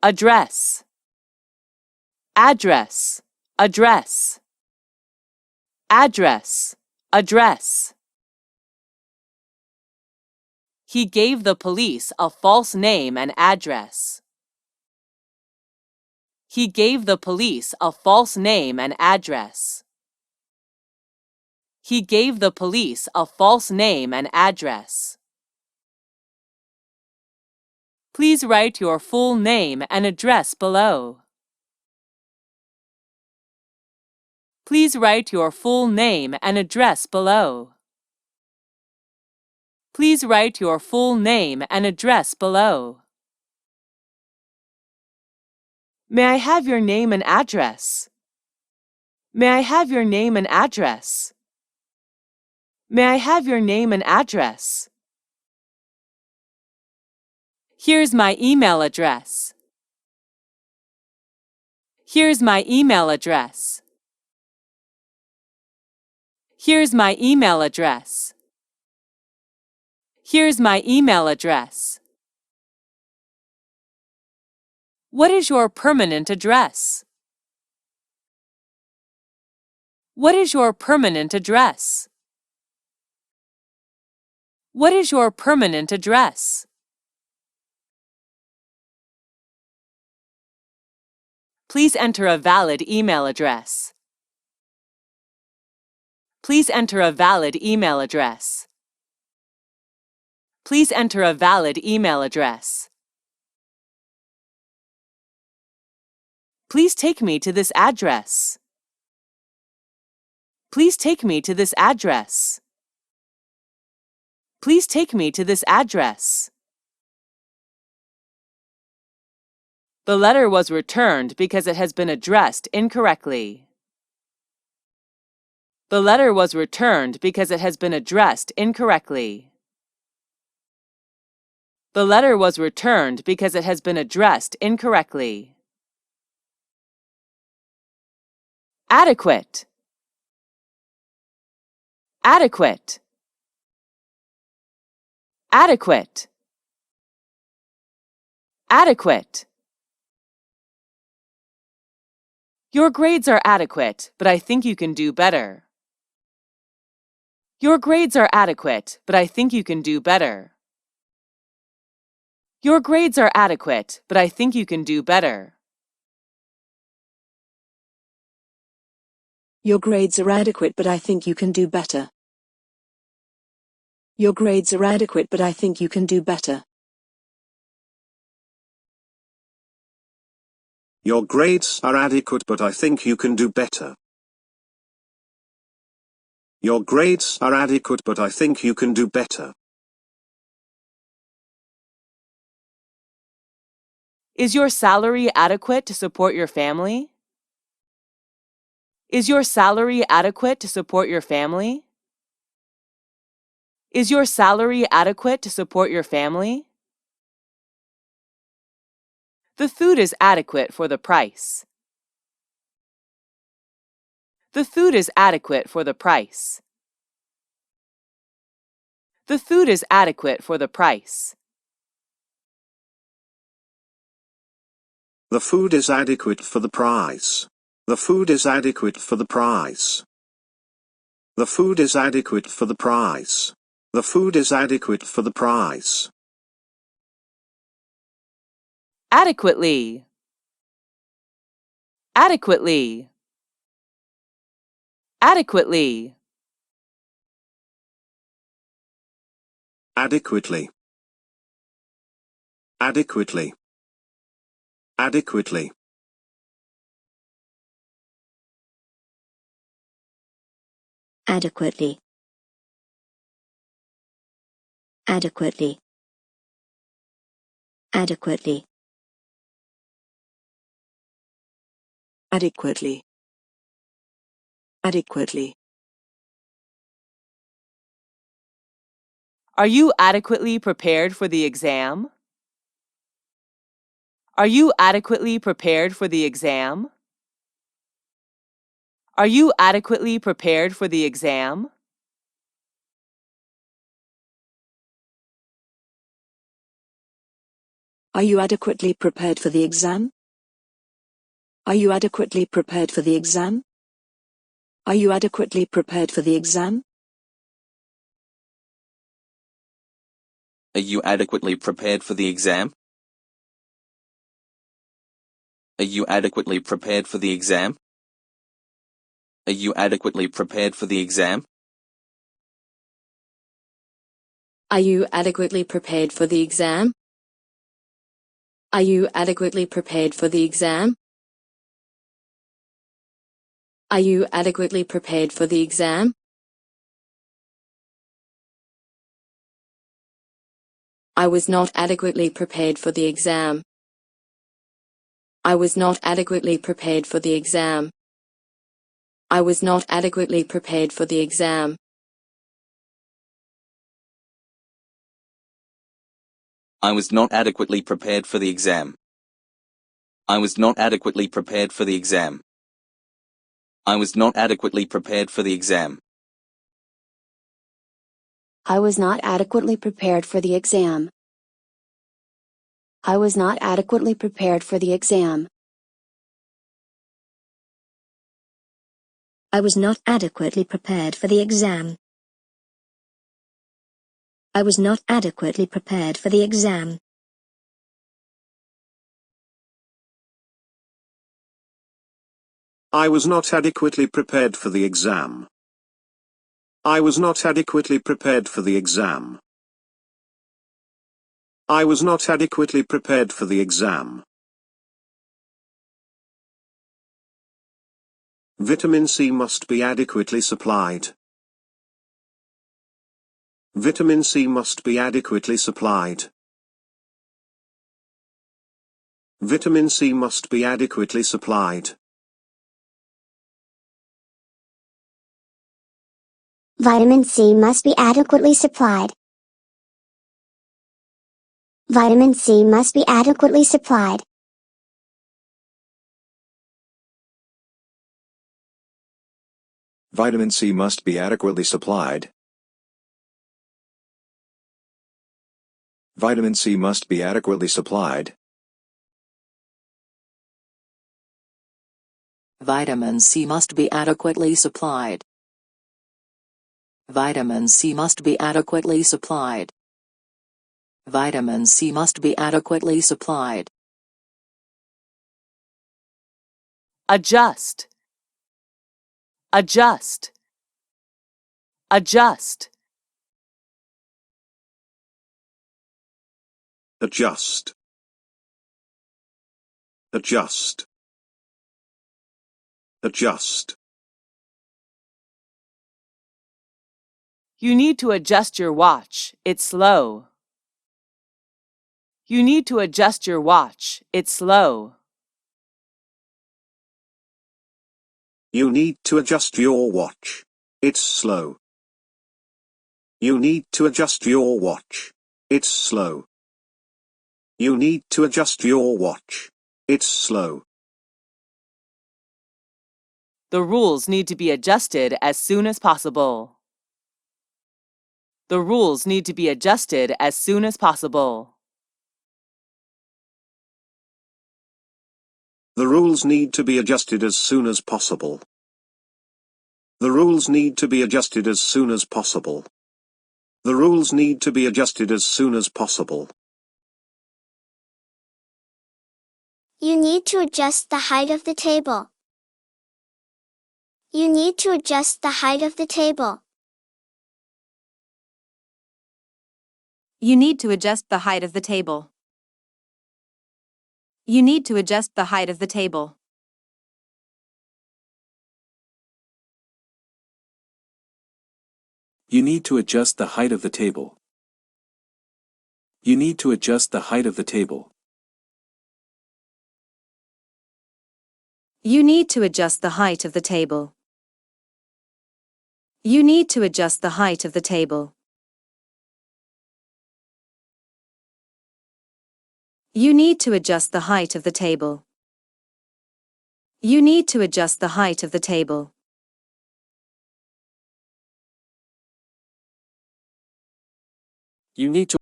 address, address, address, address, address. He gave the police a false name and address. He gave the police a false name and address. He gave the police a false name and address. Please write your full name and address below. Please write your full name and address below. Please write your full name and address below. May I have your name and address? May I have your name and address? May I have your name and address? Here's my email address. Here's my email address. Here's my email address. Here's my email address. What is your permanent address? What is your permanent address? What is your permanent address? Please enter a valid email address. Please enter a valid email address. Please enter a valid email address. Please take me to this address. Please take me to this address. Please take me to this address. The letter was returned because it has been addressed incorrectly. The letter was returned because it has been addressed incorrectly. The letter was returned because it has been addressed incorrectly. Adequate. Adequate. Adequate. Adequate. Your grades are adequate, but I think you can do better. Your grades are adequate, but I think you can do better. Your grades are adequate, but I think you can do better. Your grades are adequate, but I think you can do better. Your grades are adequate, but I think you can do better. Your grades are adequate, but I think you can do better. Your grades are adequate, but I think you can do better. Is your salary adequate to support your family? Is your salary adequate to support your family? Is your salary adequate to support your family? The food is adequate for the price. The food is adequate for the price. The food is adequate for the price. The food is adequate for the price. The food is adequate for the price. The food is adequate for the price. The food is adequate for the price. Adequately. Adequately. Adequately. Adequately. Adequately. Adequately. Adequately. Adequately. Adequately. Adequately. Adequately. Are you adequately prepared for the exam? Are you adequately prepared for the exam? Are you adequately prepared for the exam? Are you adequately prepared for the exam? Are you adequately prepared for the exam? Are you adequately prepared for the exam? Are you adequately prepared for the exam? Are you adequately prepared for the exam? Are you adequately prepared for the exam? Are you adequately prepared for the exam? Are you adequately prepared for the exam? Are you adequately prepared for the exam? I was not adequately prepared for the exam. I was not adequately prepared for the exam. I was not adequately prepared for the exam. I was not adequately prepared for the exam. I was not adequately prepared for the exam. I was not adequately prepared for the exam. I was not adequately prepared for the exam. I was not adequately prepared for the exam. I was not adequately prepared for the exam. I was not adequately prepared for the exam. I was not adequately prepared for the exam. I was not adequately prepared for the exam. I was not adequately prepared for the exam. Vitamin C must be adequately supplied. Vitamin C must be adequately supplied. Vitamin C must be adequately supplied. Vitamin C must be adequately supplied. Vitamin C must be adequately supplied. Vitamin C must be adequately supplied. Vitamin C must be adequately supplied. Vitamin C must be adequately supplied. Vitamin C must be adequately supplied. Vitamin C must be adequately supplied. Adjust. Adjust. Adjust. Adjust. Adjust. Adjust. You need to adjust your watch. It's slow. You need to adjust your watch. It's slow. You need to adjust your watch. It's slow. You need to adjust your watch. It's slow. You need to adjust your watch. It's slow. The rules need to be adjusted as soon as possible. The rules need to be adjusted as soon as possible. The rules need to be adjusted as soon as possible. The rules need to be adjusted as soon as possible. The rules need to be adjusted as soon as possible. You need to adjust the height of the table. You need to adjust the height of the table. You need to adjust the height of the table. You need to adjust the height of the table. You need to adjust the height of the table. You need to adjust the height of the table. You need to adjust the height of the table. You need to adjust the height of the table. You need to adjust the height of the table. You need to adjust the height of the table. You need to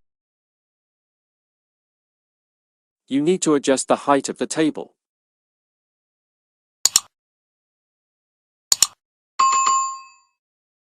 You need to adjust the height of the table.